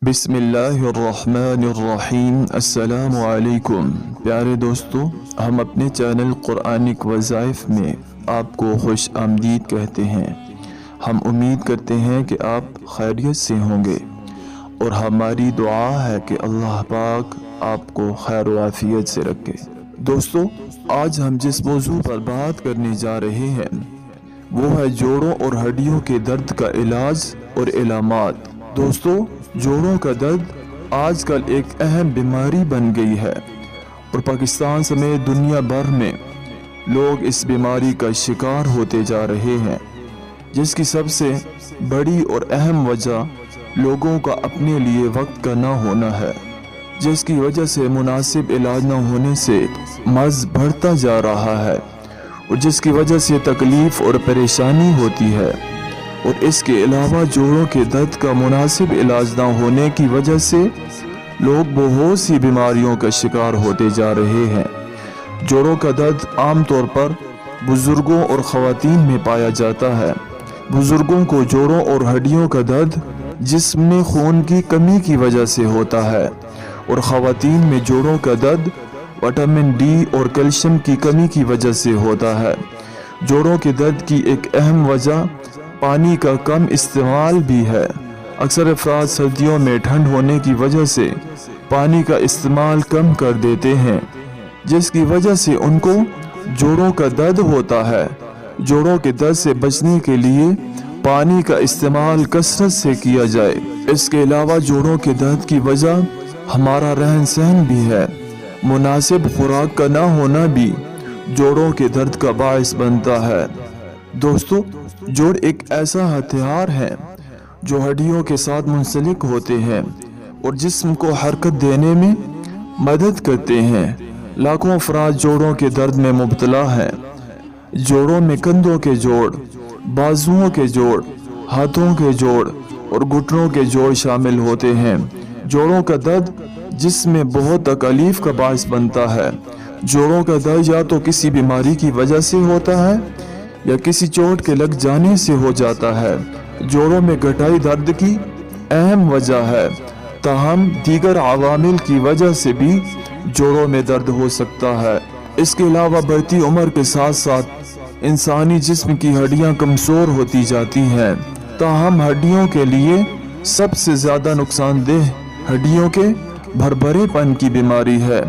बिस्मिल्लाहिर्रहमानिर्रहीम। अस्सलामु अलैकुम। प्यारे दोस्तों, हम अपने चैनल कुरानिक वज़ाइफ में आपको खुश आमदीद कहते हैं। हम उम्मीद करते हैं कि आप खैरियत से होंगे और हमारी दुआ है कि अल्लाह पाक आपको खैर व आफियत से रखे। दोस्तों, आज हम जिस मौजू पर बात करने जा रहे हैं वो है जोड़ों और हड्डियों के दर्द का इलाज और इलामात। दोस्तों, जोड़ों का दर्द आजकल एक अहम बीमारी बन गई है और पाकिस्तान समेत दुनिया भर में लोग इस बीमारी का शिकार होते जा रहे हैं, जिसकी सबसे बड़ी और अहम वजह लोगों का अपने लिए वक्त का ना होना है, जिसकी वजह से मुनासिब इलाज न होने से मर्ज बढ़ता जा रहा है और जिसकी वजह से तकलीफ और परेशानी होती है। और इसके अलावा जोड़ों के दर्द का मुनासिब इलाज ना होने की वजह से लोग बहुत सी बीमारियों का शिकार होते जा रहे हैं। जोड़ों का दर्द आमतौर पर बुजुर्गों और ख़वातीन में पाया जाता है। बुजुर्गों को जोड़ों और हड्डियों का दर्द जिस्म में खून की कमी की वजह से होता है और ख़वातीन में जोड़ों का दर्द विटामिन डी और कैल्शियम की कमी की वजह से होता है। जोड़ों के दर्द की एक अहम वजह पानी का कम इस्तेमाल भी है। अक्सर अफराद सर्दियों में ठंड होने की वजह से पानी का इस्तेमाल कम कर देते हैं, जिसकी वजह से उनको जोड़ों का दर्द होता है। जोड़ों के दर्द से बचने के लिए पानी का इस्तेमाल कसरत से किया जाए। इसके अलावा जोड़ों के दर्द की वजह हमारा रहन सहन भी है। मुनासिब खुराक का ना होना भी जोड़ों के दर्द का बायस बनता है। दोस्तों, जोड़ एक ऐसा हथियार है जो हड्डियों के साथ मुंसलिक होते हैं और जिस्म को हरकत देने में मदद करते हैं। लाखों अफराद जोड़ों के दर्द में मुब्तला हैं। जोड़ों में कंधों के जोड़, बाजुओं के जोड़, हाथों के जोड़ और घुटनों के जोड़ शामिल होते हैं। जोड़ों का दर्द जिस्म में बहुत तकलीफ का बायस बनता है। जोड़ों का दर्द या तो किसी बीमारी की वजह से होता है या किसी चोट के लग जाने से हो जाता है। जोड़ों में घटाई दर्द की अहम वजह है, ताहम दीगर अवामिल की वजह से भी जोड़ों में दर्द हो सकता है। इसके अलावा बढ़ती उम्र के साथ साथ इंसानी जिस्म की हड्डियां कमजोर होती जाती हैं। ताहम हड्डियों के लिए सबसे ज्यादा नुकसानदेह हड्डियों के भरभरेपन की बीमारी है,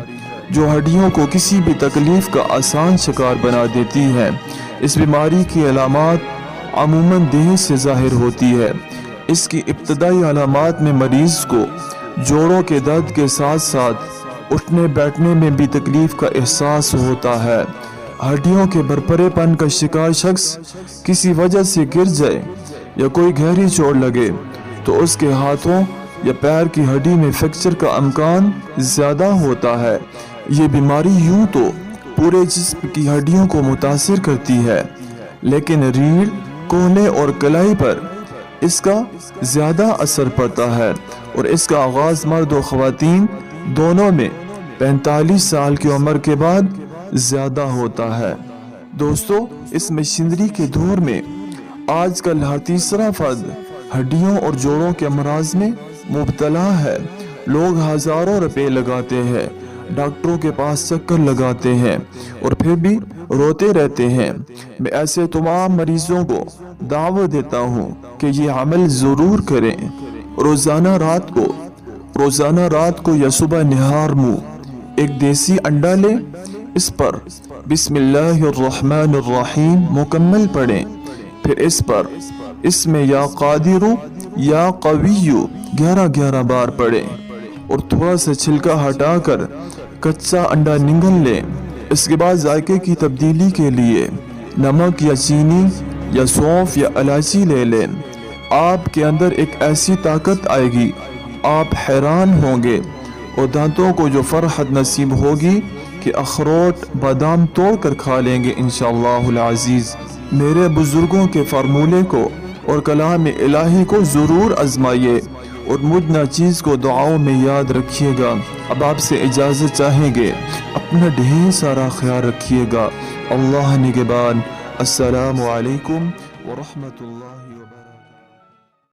जो हड्डियों को किसी भी तकलीफ का आसान शिकार बना देती है। इस बीमारी की अलामात अमूमन देह से जाहिर होती है। इसकी इब्तदाई अलामात में मरीज को जोड़ों के दर्द के साथ साथ उठने बैठने में भी तकलीफ का एहसास होता है। हड्डियों के भरभरेपन का शिकार शख्स किसी वजह से गिर जाए या कोई गहरी चोट लगे तो उसके हाथों या पैर की हड्डी में फ्रैक्चर का इम्कान ज्यादा होता है। ये बीमारी यूं तो पूरे जिस्म की हड्डियों को मुतासिर करती है, लेकिन रीढ़, कोहने और कलाई पर इसका ज्यादा असर पड़ता है और इसका आगाज मर्द और ख़वातीन दोनों में 45 साल की उम्र के बाद ज्यादा होता है। दोस्तों, इस मशीनरी के दौर में आजकल हर तीसरा फर्द हड्डियों और जोड़ों के अमराज में मुब्तला है। लोग हजारों रुपए लगाते हैं, डॉक्टरों के पास चक्कर लगाते हैं और फिर भी रोते रहते हैं। मैं ऐसे तमाम मरीजों को दावत देता हूँ कि ये अमल जरूर करें। रोजाना रात को या सुबह निहार मुँह एक देसी अंडा लें, इस पर बिस्मिल्लाहिर्रहमानिर्रहीम मुकम्मल पढ़ें। फिर इस पर इसमें या कादिरु या कवियु 11 बार पढ़ें और थोड़ा सा छिलका हटाकर कच्चा अंडा निगल लें। इसके बाद जायके की तब्दीली के लिए नमक या चीनी या सौंफ या इलायची ले लें। आपके अंदर एक ऐसी ताकत आएगी, आप हैरान होंगे और दांतों को जो फरहत नसीब होगी कि अखरोट बादाम तोड़ कर खा लेंगे इंशाअल्लाहुल अज़ीज़। मेरे बुजुर्गों के फार्मूले को और कलाम इलाही को जरूर आजमाइए और मुझ नाचीज को दुआओं में याद रखिएगा। अब आपसे इजाज़त चाहेंगे, अपना ढेर सारा ख्याल रखिएगा। अल्लाह निगहबान। अस्सलामु अलैकुम व रहमतुल्लाहि व बरकातहू।